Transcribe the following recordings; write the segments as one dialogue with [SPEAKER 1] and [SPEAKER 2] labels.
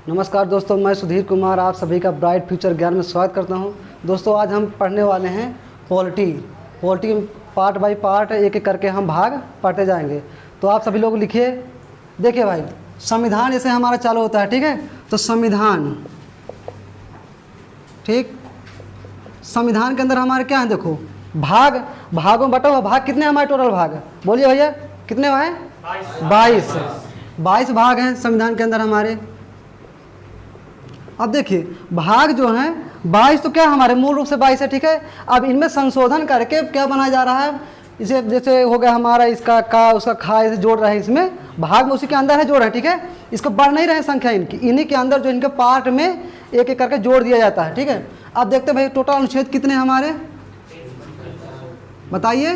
[SPEAKER 1] नमस्कार दोस्तों, मैं सुधीर कुमार आप सभी का ब्राइट फ्यूचर ज्ञान में स्वागत करता हूं। दोस्तों आज हम पढ़ने वाले हैं पॉलिटी पार्ट बाय पार्ट एक एक करके हम भाग पढ़ते जाएंगे। तो आप सभी लोग लिखिए। देखिए भाई, संविधान जैसे हमारा चालू होता है, ठीक है। तो संविधान, ठीक, संविधान के अंदर हमारे क्या है, देखो भागों में बटा हुआ। भाग कितने हमारे टोटल भाग, बोलिए भैया कितने हैं? 22 भाग हैं संविधान के अंदर हमारे। अब देखिए भाग जो हैं 22 तो क्या हमारे मूल रूप से 22 है, ठीक है। अब इनमें संशोधन करके क्या बनाया जा रहा है, इसे जैसे हो गया हमारा इसका का उसका खा ऐसे जोड़ रहे हैं, इसमें भाग में उसी के अंदर है जोड़ है, ठीक है। इसको बढ़ नहीं रहे संख्या इनकी, इन्हीं के अंदर जो इनके पार्ट में एक एक करके जोड़ दिया जाता है, ठीक है। अब देखते हैं भाई टोटल अनुच्छेद कितने हमारे, बताइए।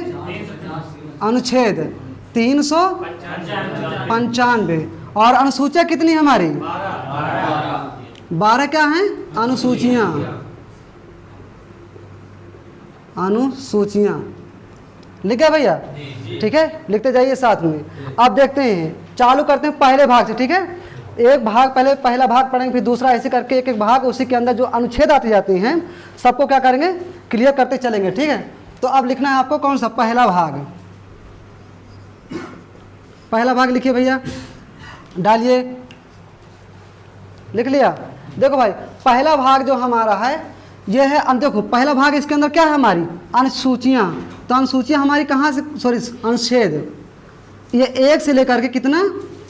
[SPEAKER 1] अनुच्छेद 395 और अनुसूचियाँ कितनी हमारी 12 क्या हैं अनुसूचियाँ लिखे भैया, ठीक है, लिखते जाइए साथ में। अब देखते हैं, चालू करते हैं पहले भाग से, ठीक है। एक भाग पहले पहला भाग पढ़ेंगे, फिर दूसरा, ऐसे करके एक एक भाग उसी के अंदर जो अनुच्छेद आते जाते हैं सबको क्या करेंगे, क्लियर करते चलेंगे, ठीक है। तो अब लिखना है आपको कौन सा, पहला भाग लिखिए भैया, डालिए, लिख लिया। देखो भाई पहला भाग जो हमारा है ये है, देखो पहला भाग, इसके अंदर क्या है हमारी अनुसूचियाँ। तो अनुसूचियाँ हमारी कहाँ से, सॉरी अनुच्छेद, ये 1 से लेकर के कितना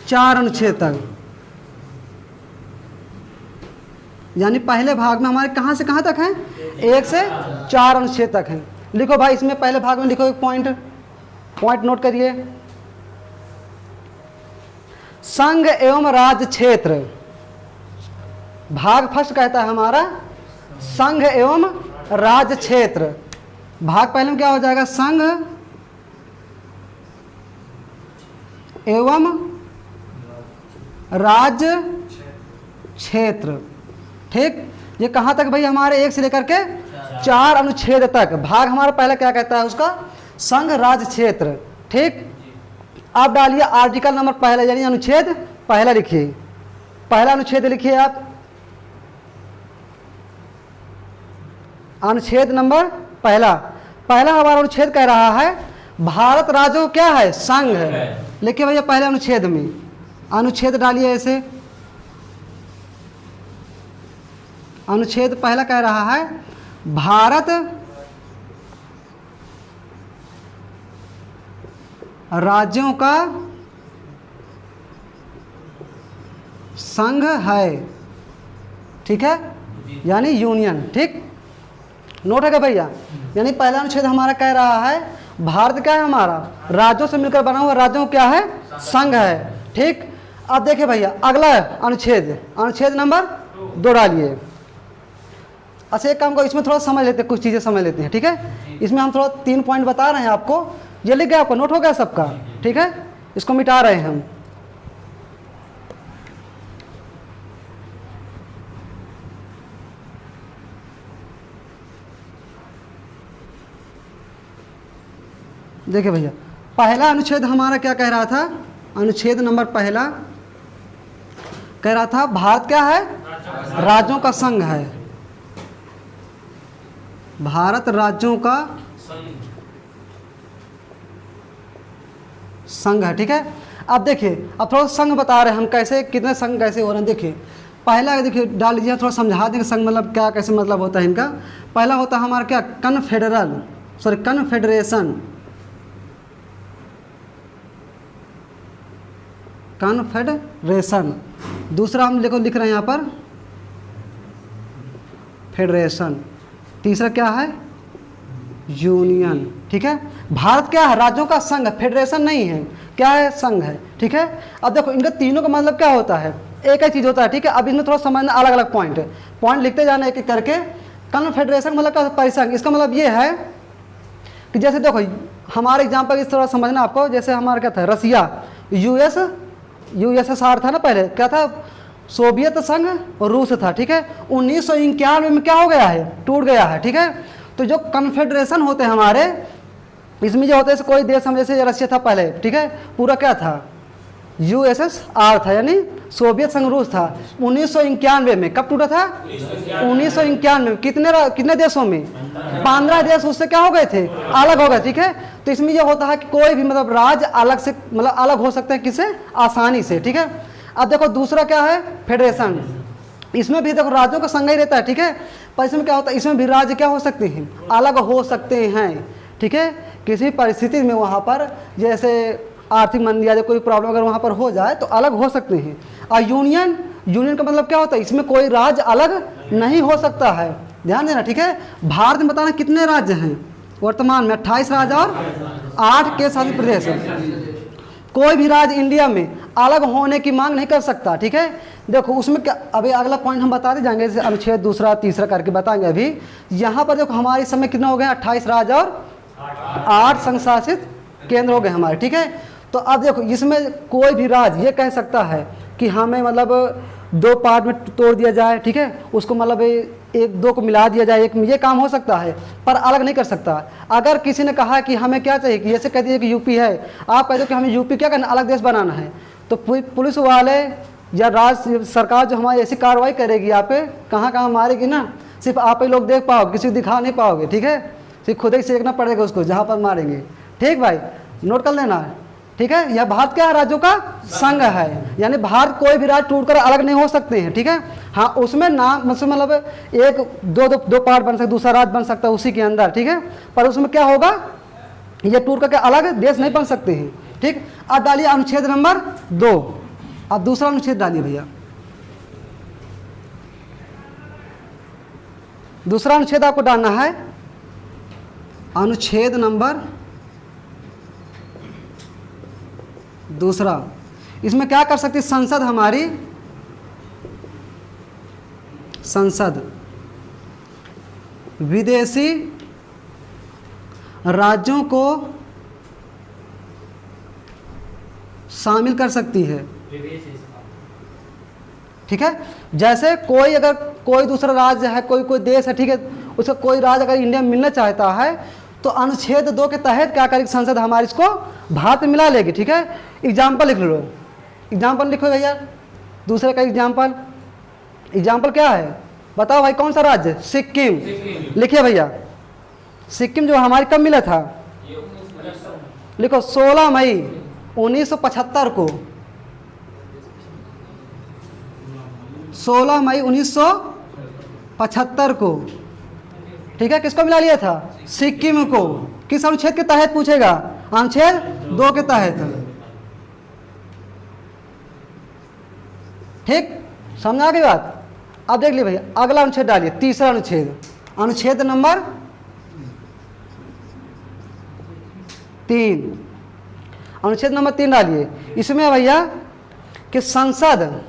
[SPEAKER 1] 4 अनुच्छेद तक, यानी पहले भाग में हमारे कहाँ से कहाँ तक है, 1 से 4 अनुच्छेद तक है। लिखो भाई इसमें पहले भाग में लिखो एक पॉइंट नोट करिए। संघ एवं राज्य क्षेत्र, भाग फर्स्ट कहता है हमारा संघ एवं राज्य क्षेत्र। भाग पहले में क्या हो जाएगा, संघ एवं राज्य क्षेत्र, ठीक। ये कहाँ तक भाई, हमारे 1 से लेकर के 4 अनुच्छेद तक। भाग हमारा पहला क्या कहता है उसका, संघ राज्य क्षेत्र, ठीक। आप डालिए आर्टिकल नंबर पहला, यानी अनुच्छेद पहला लिखिए, पहला अनुच्छेद लिखिए आप, अनुच्छेद नंबर पहला हमारा अनुच्छेद कह रहा है भारत राज्यों क्या है, संघ है। लिखिए भैया पहले अनुच्छेद में, अनुच्छेद डालिए ऐसे, अनुच्छेद पहला कह रहा है भारत राज्यों का संघ है, ठीक है, यानी यूनियन, ठीक। नोट है क्या भैया, यानी पहला अनुच्छेद हमारा कह रहा है भारत क्या है हमारा, राज्यों से मिलकर बना हुआ राज्यों क्या है, संघ है, ठीक। अब देखिए भैया अगला अनुच्छेद नंबर 2 डालिए। अच्छा एक काम को इसमें थोड़ा समझ लेते हैं, कुछ चीज़ें समझ लेते हैं, ठीक है। इसमें हम थोड़ा 3 पॉइंट बता रहे हैं आपको, ये लिख गया आपको, नोट हो गया सबका, ठीक है। इसको मिटा रहे हैं हम। देखिए भैया पहला अनुच्छेद हमारा क्या कह रहा था, अनुच्छेद नंबर पहला कह रहा था भारत क्या है, राज्यों का संघ है, भारत राज्यों का संघ है, ठीक है। अब देखिए अब थोड़ा संघ बता रहे हैं हम, कैसे कितने संघ कैसे हो रहे हैं। देखिए पहला, देखिए डाल लीजिए, थोड़ा समझा देंगे संघ मतलब क्या, कैसे मतलब होता है इनका। पहला होता है हमारा क्या, कन्फेडरेशन। दूसरा हम लिख रहे हैं यहाँ पर फेडरेशन। तीसरा क्या है, यूनियन, ठीक है। भारत क्या है, राज्यों का संघ, फेडरेशन नहीं है, क्या है, संघ है, ठीक है। अब देखो इनका तीनों का मतलब क्या होता है, एक ही चीज़ होता है, ठीक है। अब इसमें थोड़ा समझना, अलग अलग पॉइंट लिखते जाना एक एक करके। कन्फेडरेशन मतलब क्या, परिसंघ। इसका मतलब ये है कि जैसे देखो हमारे एग्जाम्पल इस तरह समझना आपको, जैसे हमारा क्या था, रसिया, यूएसएसआर था ना पहले, क्या था, सोवियत संघ और रूस था, ठीक है। 1991 में क्या हो गया है, टूट गया है, ठीक है। तो जो कन्फेडरेशन होते हैं हमारे, इसमें जो होता है कोई देश, हम जैसे रशिया था पहले, ठीक है, पूरा क्या था, USSR था, यानी सोवियत संघ रूस था। 1991 में कब टूटा था? 1991 में। कितने देशों में? 15 देश उससे क्या हो गए थे? अलग हो गए। ठीक है, तो इसमें यह होता है कि कोई भी मतलब राज्य अलग से मतलब अलग हो सकते हैं किससे? आसानी से। ठीक है, अब देखो दूसरा क्या है? फेडरेशन। इसमें भी देखो राज्यों का संघ ही रहता है। ठीक है, पर इसमें क्या होता है? इसमें भी राज्य क्या हो सकते हैं? अलग हो सकते हैं। ठीक है, किसी परिस्थिति में वहाँ पर जैसे आर्थिक मंदी या कोई प्रॉब्लम अगर वहाँ पर हो जाए तो अलग हो सकते हैं। और यूनियन का मतलब क्या होता है? इसमें कोई राज्य अलग नहीं हो सकता है, ध्यान देना। ठीक है, भारत में बताना कितने राज्य हैं वर्तमान में? 28 राज्य और 8 केंद्र शासित प्रदेश हैं। कोई भी राज्य इंडिया में अलग होने की मांग नहीं कर सकता। ठीक है, देखो उसमें क्या, अभी अगला पॉइंट हम बताते जाएंगे, जैसे अनुच्छेद दूसरा तीसरा करके बताएंगे। अभी यहाँ पर देखो हमारे समय कितना हो गया? 28 राज्य और 8 संघ शासित केंद्र हो गए हमारे। ठीक है, तो अब देखो इसमें कोई भी राज्य ये कह सकता है कि हमें मतलब 2 पार्ट में तोड़ दिया जाए। ठीक है, उसको मतलब 1-2 को मिला दिया जाए, एक ये काम हो सकता है, पर अलग नहीं कर सकता। अगर किसी ने कहा कि हमें क्या चाहिए, कि जैसे कह दिए कि यूपी है, आप कह दो कि हमें यूपी क्या करना, अलग देश बनाना है, तो पुलिस वाले या राज्य सरकार जो हमारी ऐसी कार्रवाई करेगी, आप पे कहाँ मारेगी ना, सिर्फ आप ही लोग देख पाओगे, किसी को दिखा नहीं पाओगे। ठीक है, सिर्फ खुद ही सीखना पड़ेगा उसको जहाँ पर मारेंगे। ठीक भाई, नोट कर लेना। ठीक है, यह भारत क्या है? राज्यों का संघ है, यानी भारत कोई भी राज्य टूटकर अलग नहीं हो सकते हैं। ठीक है, हाँ उसमें नाम मतलब 1-2 पार्ट बन सकता, दूसरा राज्य बन सकता है उसी के अंदर। ठीक है, पर उसमें क्या होगा? ये टूट करके अलग देश नहीं बन सकते हैं। ठीक, अब डालिए अनुच्छेद नंबर 2। अब दूसरा अनुच्छेद डालिए भैया। दूसरा अनुच्छेद आपको डालना है अनुच्छेद नंबर दूसरा। इसमें क्या कर सकती है संसद? हमारी संसद विदेशी राज्यों को शामिल कर सकती है। ठीक है, जैसे कोई अगर कोई दूसरा राज्य है, कोई देश है, ठीक है, उसका कोई राज्य अगर इंडिया में मिलना चाहता है तो अनुच्छेद 2 के तहत क्या करेगी संसद हमारी? इसको भारत में मिला लेगी। ठीक है, एग्जाम्पल लिख लो, एग्जाम्पल लिखो भैया। दूसरे का एग्जाम्पल क्या है? बताओ भाई, कौन सा राज्य? सिक्किम। लिखिए भैया, सिक्किम जो हमारी कब मिला था? लिखो 16 मई 1975 को। 16 मई 1975 को। ठीक है, किसको मिला लिया था? सिक्किम को। किस अनुच्छेद के तहत पूछेगा? अनुच्छेद 2 के तहत। ठीक, समझ आ गई बात? अब देख लीजिए भैया, अगला अनुच्छेद डालिए, तीसरा अनुच्छेद, अनुच्छेद नंबर 3। अनुच्छेद नंबर 3 डालिए। इसमें भैया कि संसद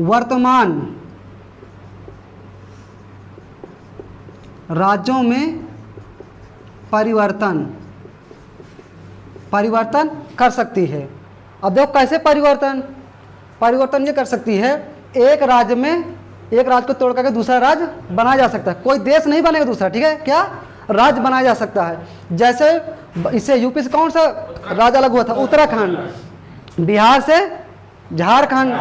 [SPEAKER 1] वर्तमान राज्यों में परिवर्तन कर सकती है। अब देखो कैसे परिवर्तन ये कर सकती है, एक राज्य को तोड़ करके दूसरा राज्य बनाया जा सकता है। कोई देश नहीं बनेगा दूसरा। ठीक है, क्या राज्य बनाया जा सकता है। जैसे इससे यूपी से कौन सा राज्य अलग हुआ था? उत्तराखंड। बिहार से झारखंड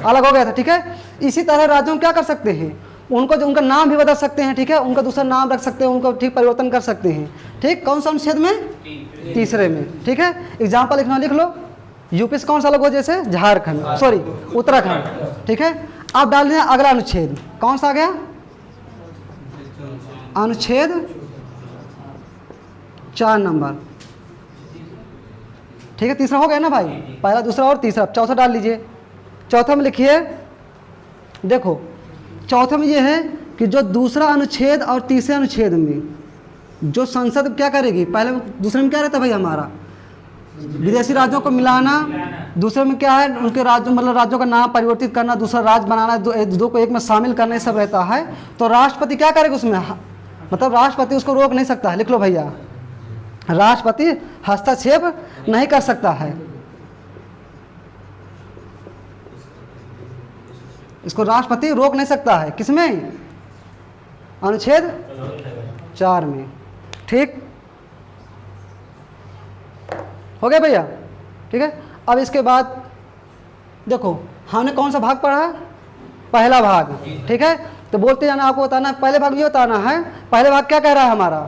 [SPEAKER 1] अलग हो गया था। ठीक है, इसी तरह राज्यों में क्या कर सकते हैं? उनका नाम भी बदल सकते हैं। ठीक है, उनका दूसरा नाम रख सकते हैं, उनको ठीक परिवर्तन कर सकते हैं। ठीक, कौन सा अनुच्छेद में? तीसरे में। ठीक है, एग्जाम्पल लिखना, लिख लो। यूपी से कौन सा अलग हो? जैसे झारखंड, सॉरी उत्तराखंड। ठीक है, अब डाल दें अगला अनुच्छेद। कौन सा आ गया? अनुच्छेद 4 नंबर। ठीक है, तीसरा हो गया ना भाई? पहला, दूसरा और तीसरा। चौथा डाल लीजिए। चौथा में लिखिए, देखो चौथे में ये है कि जो दूसरा अनुच्छेद और तीसरे अनुच्छेद में जो संसद क्या करेगी? पहले दूसरे में क्या रहता है भाई हमारा? विदेशी राज्यों को मिलाना। दूसरे में क्या है? उनके राज्यों मतलब राज्यों का नाम परिवर्तित करना, दूसरा राज्य बनाना, दो को एक में शामिल करना, ये सब रहता है। तो राष्ट्रपति क्या करेगा उसमें? मतलब राष्ट्रपति उसको रोक नहीं सकता है। लिख लो भैया, राष्ट्रपति हस्तक्षेप नहीं कर सकता है। इसको राष्ट्रपति रोक नहीं सकता है। किसमें? अनुच्छेद 4 में। ठीक हो गया भैया, ठीक है। अब इसके बाद देखो हमने कौन सा भाग पढ़ा है, पहला भाग, ठीक है। तो बोलते जाना, आपको बताना पहले भाग में बताना है पहले भाग क्या कह रहा है हमारा,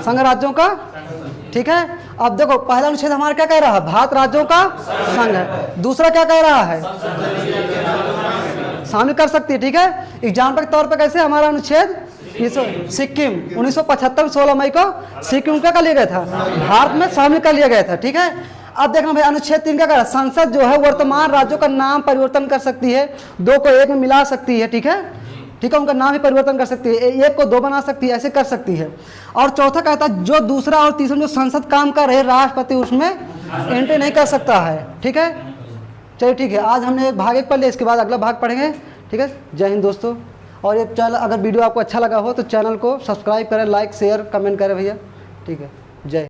[SPEAKER 1] संघ राज्यों का, ठीक है। अब देखो पहला अनुच्छेद हमारा क्या कह रहा है, भारत राज्यों का संघ है। दूसरा क्या कह रहा है, शामिल कर सकती है, ठीक है। एग्जाम्पल के तौर पर कैसे हमारा अनुच्छेद सिक्किम 1975 16 मई को सिक्किम का कर लिया गया था, भारत में शामिल कर लिया गया था, ठीक है। अब देखना भाई अनुच्छेद 3 क्या कह रहा है, संसद जो है वर्तमान राज्यों का नाम परिवर्तन कर सकती है, 2 को 1 में मिला सकती है, ठीक है, ठीक है। उनका नाम ही परिवर्तन कर सकती है, 1 को 2 बना सकती है, ऐसे कर सकती है। और चौथा कहता है जो दूसरा और तीसरा जो संसद काम कर रहे राष्ट्रपति उसमें एंट्री नहीं कर सकता है, ठीक है। चलिए ठीक है, आज हमने एक भाग 1 पढ़ लिया, इसके बाद अगला भाग पढ़ेंगे, ठीक है। जय हिंद दोस्तों। और ये चैनल अगर वीडियो आपको अच्छा लगा हो तो चैनल को सब्सक्राइब करें, लाइक शेयर कमेंट करें भैया, ठीक है। जय